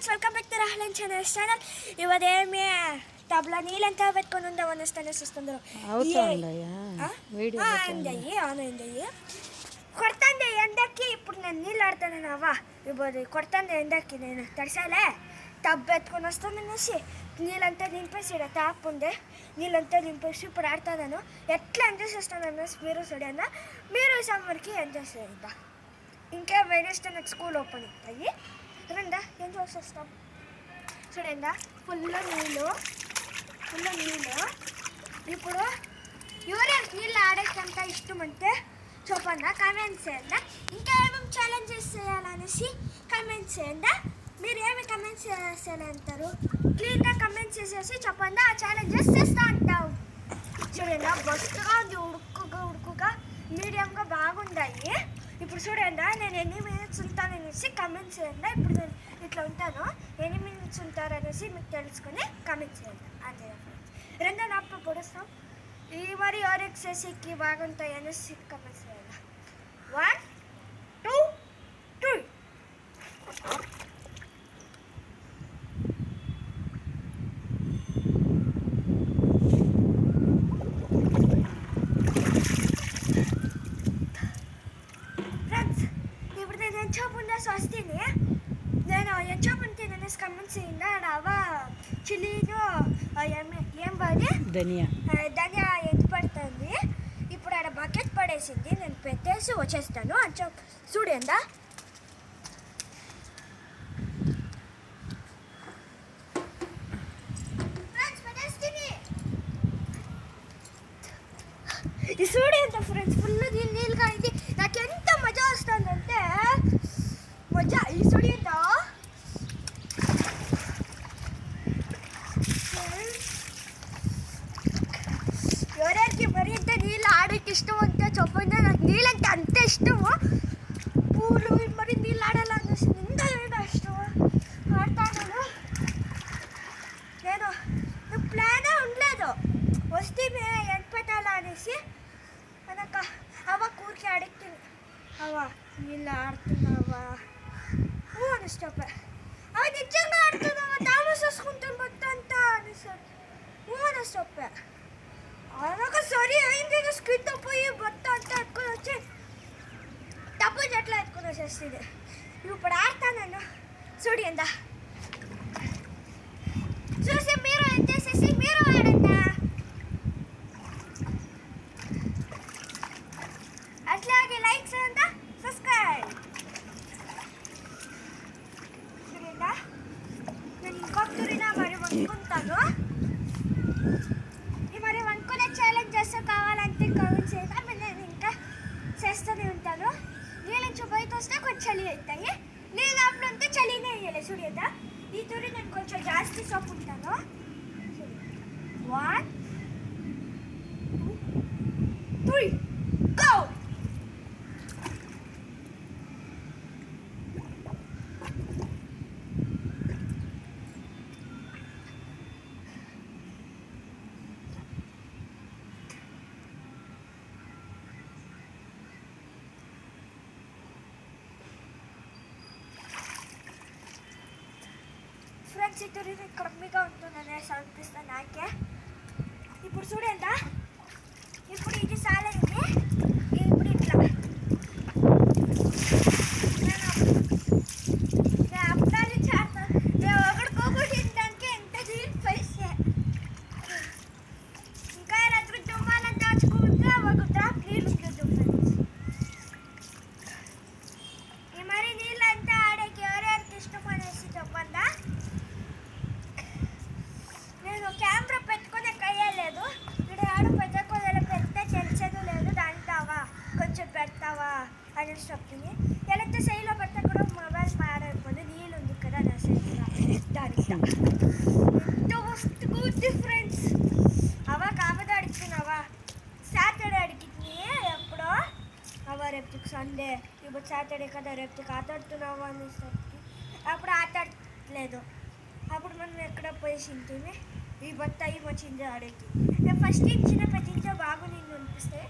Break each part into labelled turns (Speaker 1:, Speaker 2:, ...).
Speaker 1: Friends, welcome back to Rahul channel channel. ಇವತ್ತೇಮಿ ಟಬ್ಲ ನೀಲಂತ ಬೆಟ್ಕೊಂಡು ಒಂದಷ್ಟೇ ಸುಸ್ತಂದ್ರು ఆనందయ్యి కొడతాండే ఎండకి. ఇప్పుడు నేను నీళ్ళు ఆడతాను అవ్వ. ఇప్పుడు కొడతాండే ఎండకి నేను తడిసాలే టబ్ ఎత్తుకొని వస్తాను అనేసి నీళ్ళంతా నింపేసి ట్యాప్ ఉండే నీళ్ళంతా నింపేసి ఇప్పుడు ఆడతాను. ఎట్లా ఎంజాయ్ చేస్తాను అనేసి మీరు చూడన్నా. మీరు సమ్మర్కి ఎంజాయ్ చేయండి. ఇంకా వెనస్డే నాకు స్కూల్ ఓపెన్ అవుతాయి. రండా ఎంజాయ్ చేస్తాం. చూడండి ఫుల్ నీళ్ళు. ఇప్పుడు ఎవరికి నీళ్ళు ఆడేకంత ఇష్టం అంటే చెప్పండి, కామెంట్స్ చేయండి. ఇంకా ఏమేమి ఛాలెంజెస్ చేయాలనేసి కామెంట్స్ చేయండి. మీరు ఏమి కమెంట్స్ చేయాలంటారు క్లీన్గా కమెంట్స్ చేసేసి చెప్పండి, ఆ ఛాలెంజెస్ చేస్తూ అంటాం. చూడండి బస్సుగా ఉంది, ఉడుకుగా మీడియంగా బాగుండాయి. ఇప్పుడు చూడండి నేను ఎన్ని మినిట్స్ ఉంటాననేసి కమెంట్స్ చేయండి. ఇప్పుడు నేను ఇట్లా ఉంటాను, ఎన్ని మినిట్స్ ఉంటారనేసి మీకు తెలుసుకొని కమెంట్ చేయండి. అంతే రెండో నాప పొడుస్తాం. ఈ మరి ఆర్ఎక్సెస్కి బాగుంటాయి అనేసి కమెంట్స్ చేయాలి. 1 2 3. ఫ్రెండ్స్, ఇప్పుడు నేను ఎంచోపుండే వస్తుంది. నేను ఎంచోపుంటే అనేసి కమెంట్స్ చేయండి. అవ చిల్లీను ఏం బాగా ధనియా ఎత్తి పడుతుంది. ఇప్పుడు ఆడ బకెట్ పడేసింది, నేను పెట్టేసి వచ్చేస్తాను. అంచో చూడండా ఇది చూడండి ఫ్రెండ్స్, ఫుల్ నీళ్ళుగా అయింది. నాకు ఎంత మజా వస్తుందంటే మజా. ఈ చూడండా ఎవరికి మరి ఎంత నీళ్ళు ఆడేకి ఇష్టం అంటే చెప్పండి. నాకు నీళ్ళంటే అంతే ఇష్టము. పూలు మరి నీళ్ళు ఆడాలనేసి ఎంత ఇష్టము. ఆడతాను నేను ప్లానే ఉండలేదు. వస్తే ఎంత పెట్టాలా అనేసి అనక అవ కూరికి అడుగుతుంది. అవ నీళ్ళు ఆడుతున్నావా అని చెప్పా. అవి నిజంగా ఆడుతున్నావా, తామస్ వేసుకుంటాను మొత్తం అంతా అనేసి అని చెప్పా. అనక సరి అయింది. స్కిట్ పోయి మొత్తం అంతా ఎత్తుకొని వచ్చి డబ్బు చెట్లు ఎత్తుకొని వచ్చేస్తుంది. ఇప్పుడు ఆడతాను నేను. చూడండి చూసి మీరు ఏం చేసేసి మీరు ఆడండి. అట్లాగే లైక్ చేయండి, సబ్స్క్రైబ్. చూడండి నేను ఇంకొకరినా మరి వండుకుంటాను. మరి వండుకునే ఛాలెంజ్ చేస్తే కావాలంటే కామెంట్ చేద్దాం. నేను ఇంకా చేస్తూనే ఉంటాను. నీళ్ళు నుంచి బయట వస్తే కొంచెం చలి అవుతాయి. నీళ్ళు అప్పుడు అంతా చలినే వేయాలి. చూడదా ఈ తూరి నేను కొంచెం జాస్తి సోపు ఉంటాను. 1 2 3 గో. ఫ్రెండ్స్, ఇద్దరు కమ్మిగా ఉంటుందనేసి అనిపిస్తుంది నాకే. ఇప్పుడు చూడండి, ఇప్పుడు ఇది సాలైంది. ఇప్పుడు ఇట్లా నేను అప్పుడాలి చేస్తాను. నేను ఒకటికొకటి దానికి ఎంత నీళ్ళు పైసే. ఇంకా రాత్రి దుమ్మాలని దాచుకుంటే ఒక డ్రాప్ నీళ్ళు ఉంటుంది. ఫ్రెండ్స్, ఈ మరి నీళ్ళు అంతా ఆడేకి ఎవరెవరికి ఇష్టం అనేసి చెప్పండి. నేను కెమెరా పెట్టుకునే కయ్యలేదు. ఇక్కడ ఆడ పెద్దకొదలు పెడితే తెలిసేది లేదు. దాంటావా కొంచెం పెడతావా అనేసి చెప్తుంది. ఎలా సైలో పెడితే కూడా మొబైల్ పాడైపోయింది. నీళ్ళు ఉంది కదా నా సైడ్గా, దానికి ఎంతో వస్తువు ఫ్రెండ్స్. అవా కాకపోతే అడుగుతున్నావా సాటర్డే అడిగింది ఎప్పుడో. అవా రేపు సండే, ఇప్పుడు సాటర్డే కదా, రేపు ఆటాడుతున్నావా అనేసి అప్పుడు ఆటాడలేదు. అప్పుడు మనం ఎక్కడ పోయేసింటుంది. ఈ బత్తాయి వచ్చింది ఆడేకి. నేను ఫస్ట్ ఇచ్చిన పెట్టించే బాగుంది అనిపిస్తే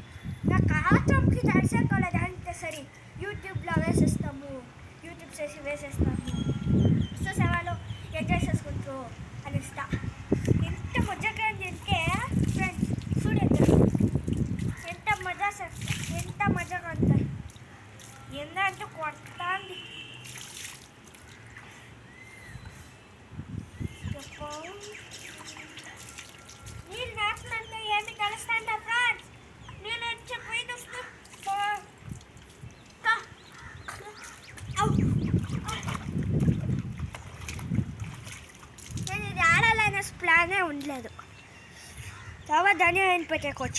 Speaker 1: నాకు ఆటంకి తడిసేకోలేదు. అంటే సరే యూట్యూబ్లో వేసేస్తాము, యూట్యూబ్ చేసి వేసేస్తాము. సో సవాలు మజా కొడతా ఏందంటే కొడతాంది నీళ్ళు నాకులంటే ఏమి కలుస్తాంట ఫ్రెండ్స్ నేను వచ్చి పోయి చూస్తూ నేను ఇది ఆడాలనే ప్లానే ఉండలేదు తర్వాత దాన్ని ఆయన పెట్టేకొచ్చి